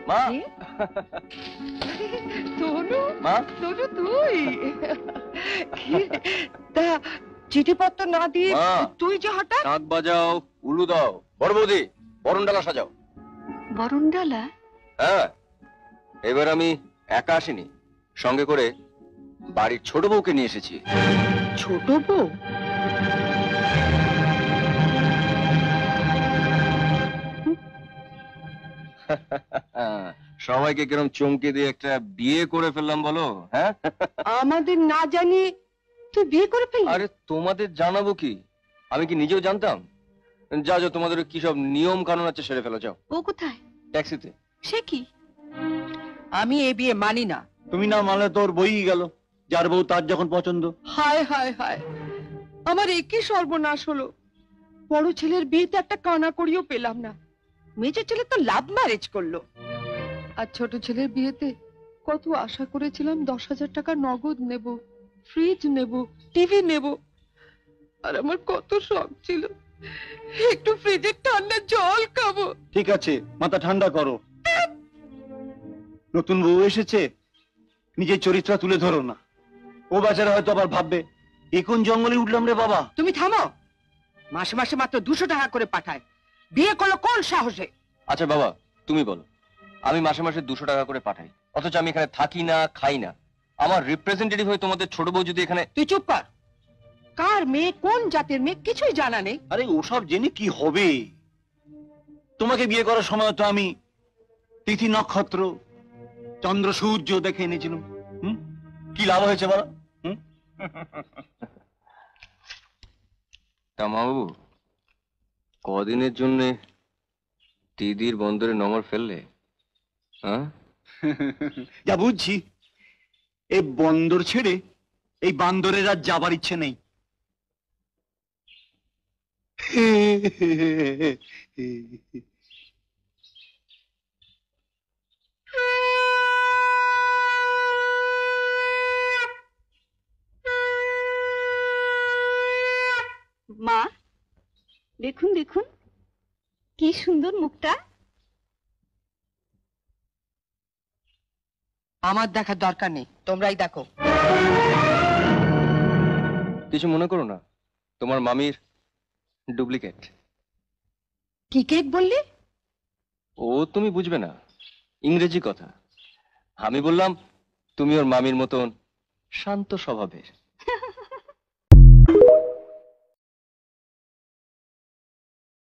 মা সোনু, মা সোনু তুই তা চিঠিপত্র না দিয়ে তুই যে হঠাৎ? শাঁখ বাজাও, উলু দাও, বড় বৌদি বরণডালা সাজাও। বরণডালা? হ্যাঁ, এবার আমি একা আসিনি, সঙ্গে করে বাড়ির ছোট বউকে নিয়ে এসেছি। ছোট বউ? সবাইকে কিরম চমকে দিয়ে একটা বিয়ে করে ফেললাম বলো? হ্যাঁ, আমাদের না জানি তুই বিয়ে করে ফেললি? আরে তোমাদের জানাবো কি, আমি কি নিজেও জানতাম? যা যা, তোমাদের কি সব নিয়ম কানুন আছে সেরে ফেলো, যাও। ও কোথায়? ট্যাক্সিতে। সে কি? আমি এ বিয়ে মানি না। তুমি না মানলে তোর বই গেল, যার বউ তার যখন পছন্দ। হায় হায় হায়, আমার একই সর্বনাশ হলো। বড় ছেলের বিয়েতে একটা কানা করিও পেলাম না, মেজো ছেলে তো লাভ ম্যারেজ করলো। আর ছোট ছেলের বিয়েতে কত আশা করেছিলাম, 10,000 টাকা নগদ নেব, ফ্রিজ নেব, টিভি নেব। আর আমার কত শখ ছিল একটু ফ্রিজের ঠান্ডা জল খাবো। ঠিক আছে, মাথা ঠান্ডা করো। নতুন বউ এসেছে, নিজের চরিত্র তুলে ধরো না। ও বেচারা হয়তো আবার ভাববে এ কোন জঙ্গলে উঠলাম রে বাবা। তুমি থামো, মাসে মাসে মাত্র 200 টাকা করে পাঠায়, বিয়ে করলো কোন সাহসে? আচ্ছা বাবা, তুমি বলো, আমি মাসে মাসে 200 টাকা করে পাঠাই, অথচ আমি এখানে থাকি না, খাই না। আমার রিপ্রেজেন্টেটিভ হয়ে তোমাদের ছোট বউ যদি এখানে... তুই চুপ কর। কার মেয়ে, কোন জাতের মেয়ে, কিছুই জানা নেই। আরে ওসব জেনে কি হবে? তোমাকে বিয়ে করার সময় তো আমি তিথি নক্ষত্র চন্দ্র সূর্য দেখে এনেছিলাম। কি লাভ হয়েছে বলো? তা মাবু, কদিনের জন্য দিদির বন্দরে নমর ফেললে? হ্যাঁ, যা বুঝছি এই বন্দর ছেড়ে এই বান্দরের আর যাবার ইচ্ছে নেই। মা দেখুন দেখুন, কি সুন্দর মুখটা। আমার দেখার দরকার নেই, তোমরাই দেখো। কিছু মনে করো না, তোমার মামির ডুপ্লিকেট। কি কেক বললি? ও তুমি বুঝবে না, ইংরেজি কথা। আমি বললাম তুমি ওর মামির মতন শান্ত স্বভাবের।